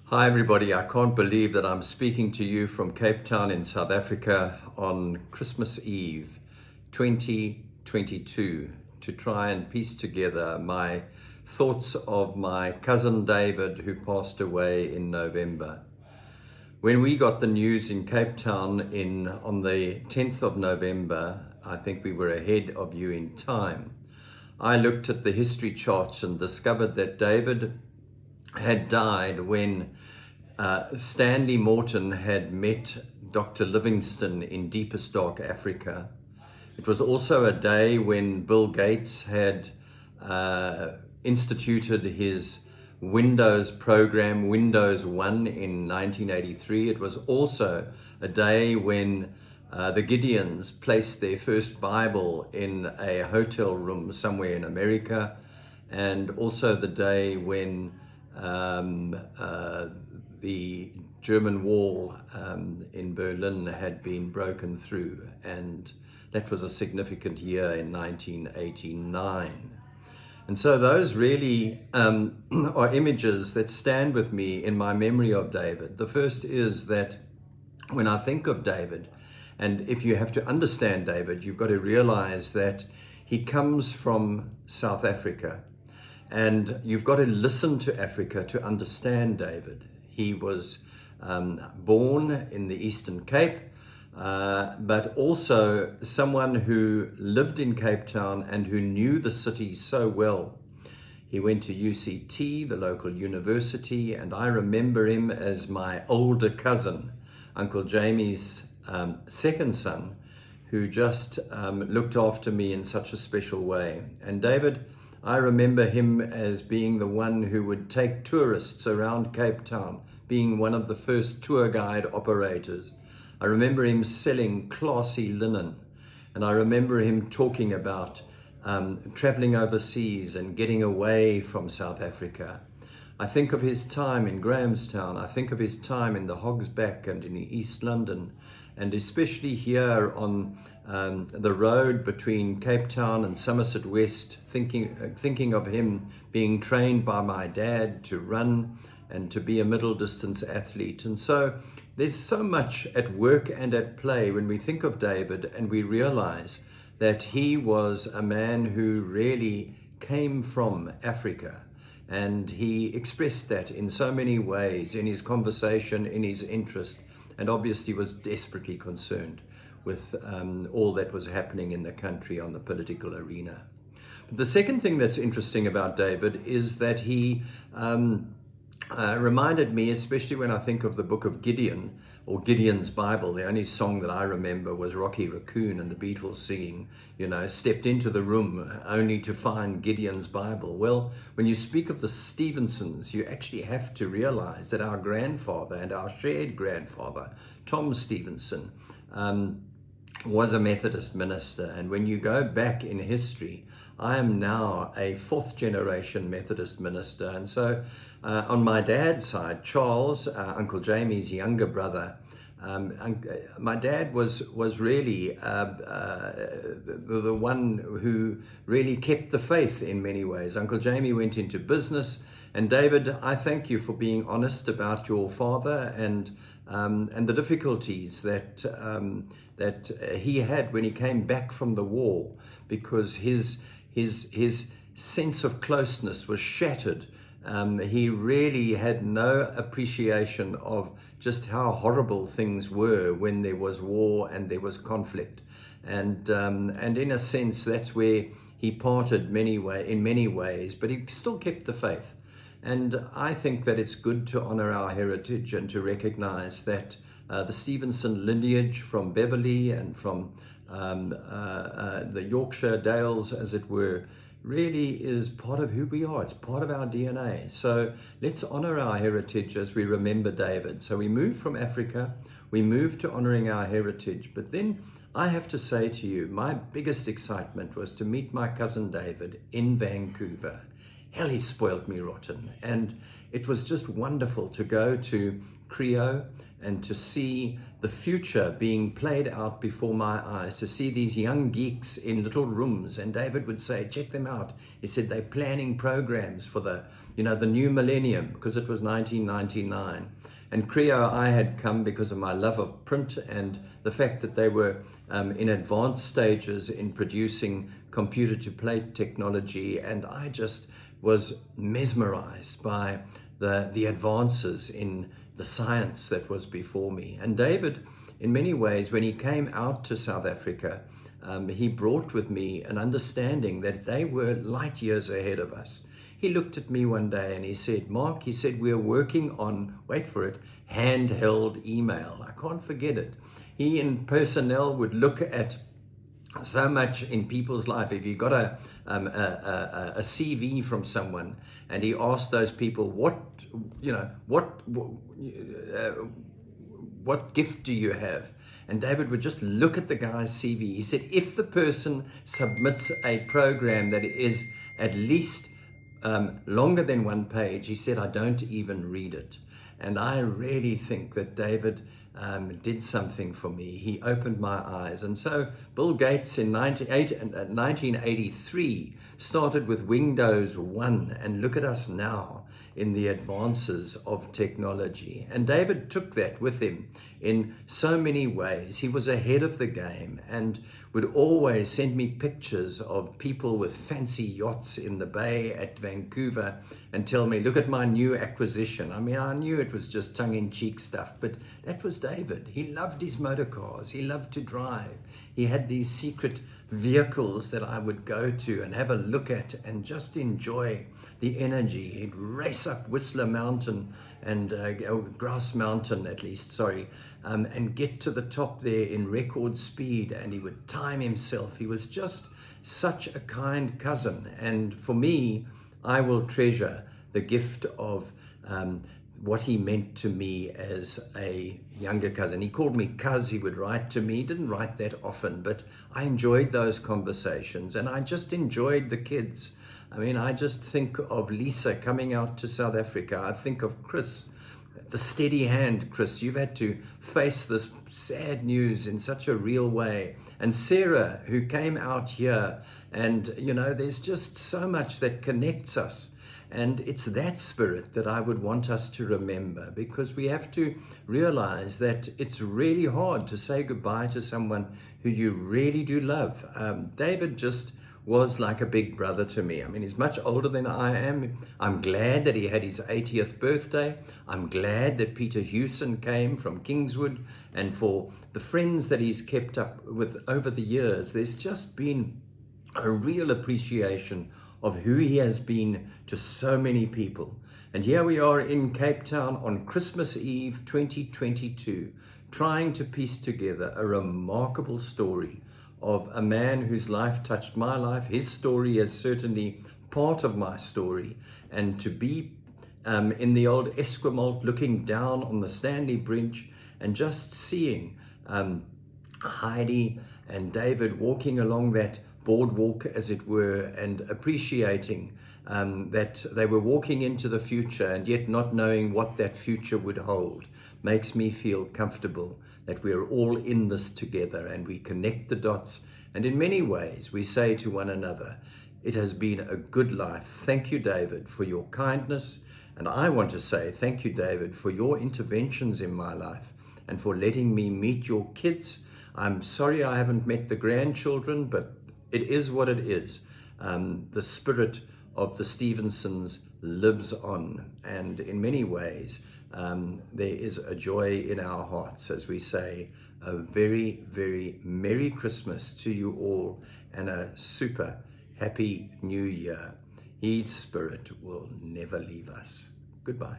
Hi everybody, I can't believe that I'm speaking to you from Cape Town in South Africa on Christmas Eve 2022 to try and piece together my thoughts of my cousin David who passed away in November. When we got the news in Cape Town on the 10th of November, I think we were ahead of you in time. I looked at the history charts and discovered that David had died when Stanley Morton had met Dr. Livingstone in deepest dark Africa. It was also a day when Bill Gates had instituted his Windows program, Windows 1 in 1983. It was also a day when the Gideons placed their first Bible in a hotel room somewhere in America, and also the day when the German wall in Berlin had been broken through, and that was a significant year in 1989. And so those really are images that stand with me in my memory of David. The first is that when I think of David, and if you have to understand David, you've got to realize that he comes from South Africa. And you've got to listen to Africa to understand David. He was born in the Eastern Cape, but also someone who lived in Cape Town and who knew the city so well. He went to UCT, the local university, and I remember him as my older cousin, Uncle Jamie's second son, who just looked after me in such a special way. And David, I remember him as being the one who would take tourists around Cape Town, being one of the first tour guide operators. I remember him selling classy linen, and I remember him talking about traveling overseas and getting away from South Africa. I think of his time in Grahamstown. I think of his time in the Hog's Back and in East London, and especially here on the road between Cape Town and Somerset West, thinking of him being trained by my dad to run and to be a middle distance athlete. And so there's so much at work and at play when we think of David, and we realize that he was a man who really came from Africa. And he expressed that in so many ways, in his conversation, in his interest, and obviously was desperately concerned with all that was happening in the country on the political arena. But the second thing that's interesting about David is that he reminded me, especially when I think of the book of Gideon, or Gideon's Bible. The only song that I remember was Rocky Raccoon and the Beatles singing, stepped into the room only to find Gideon's Bible. Well, when you speak of the Stephensons, you actually have to realize that our grandfather and our shared grandfather, Tom Stephenson, was a Methodist minister. And when you go back in history, I am now a fourth generation Methodist minister. And so on my dad's side, Charles, Uncle Jamie's younger brother, my dad was really the one who really kept the faith in many ways. Uncle Jamie went into business. And David, I thank you for being honest about your father and the difficulties that he had when he came back from the war, because his sense of closeness was shattered. He really had no appreciation of just how horrible things were when there was war and there was conflict. And in a sense, that's where he parted in many ways, but he still kept the faith. And I think that it's good to honor our heritage and to recognize that the Stephenson lineage from Beverley and from the Yorkshire Dales, as it were, really is part of who we are. It's part of our DNA. So let's honor our heritage as we remember David. So we move from Africa, we move to honoring our heritage. But then I have to say to you, my biggest excitement was to meet my cousin David in Vancouver. Hell, he spoiled me rotten. And it was just wonderful to go to Creo and to see the future being played out before my eyes, to see these young geeks in little rooms. And David would say, check them out. He said, they're planning programs for the new millennium, because it was 1999. And Creo, I had come because of my love of print and the fact that they were in advanced stages in producing computer-to-plate technology. And I just was mesmerized by the advances in the science that was before me. And David, in many ways, when he came out to South Africa, he brought with me an understanding that they were light years ahead of us. He looked at me one day and he said, Mark, he said, we're working on, wait for it, handheld email. I can't forget it. He in personnel would look at so much in people's life. If you got a CV from someone and he asked those people, what gift do you have? And David would just look at the guy's CV. He said, if the person submits a program that is at least longer than one page, he said, I don't even read it. And I really think that David did something for me. He opened my eyes. And so Bill Gates in 1983 started with Windows 1, and look at us now in the advances of technology. And David took that with him in so many ways. He was ahead of the game and would always send me pictures of people with fancy yachts in the bay at Vancouver and tell me, look at my new acquisition. I mean, I knew it was just tongue-in-cheek stuff, but that was David. He loved his motor cars. He loved to drive. He had these secret vehicles that I would go to and have a look at and just enjoy the energy. He'd race up Whistler Mountain and Grouse Mountain, at least, sorry, and get to the top there in record speed, and he would time himself. He was just such a kind cousin. And for me, I will treasure the gift of what he meant to me as a younger cousin. He called me cuz. He would write to me. He didn't write that often, but I enjoyed those conversations, and I just enjoyed the kids. I mean, I just think of Lisa coming out to South Africa. I think of Chris, the steady hand. Chris, you've had to face this sad news in such a real way. And Sarah, who came out here, and there's just so much that connects us. And it's that spirit that I would want us to remember, because we have to realize that it's really hard to say goodbye to someone who you really do love. David just was like a big brother to me. I mean, he's much older than I am. I'm glad that he had his 80th birthday. I'm glad that Peter Hewson came from Kingswood, and for the friends that he's kept up with over the years. There's just been a real appreciation of who he has been to so many people. And here we are in Cape Town on Christmas Eve 2022, trying to piece together a remarkable story of a man whose life touched my life. His story is certainly part of my story. And to be in the old Esquimalt, looking down on the Stanley Bridge and just seeing Heidi and David walking along that boardwalk, as it were, and appreciating that they were walking into the future and yet not knowing what that future would hold, makes me feel comfortable that we're all in this together, and we connect the dots. And in many ways, we say to one another, it has been a good life. Thank you, David, for your kindness. And I want to say thank you, David, for your interventions in my life and for letting me meet your kids. I'm sorry I haven't met the grandchildren, but it is what it is. The spirit of the Stephensons lives on, and in many ways, there is a joy in our hearts as we say a very, very Merry Christmas to you all, and a super happy New Year. His spirit will never leave us. Goodbye.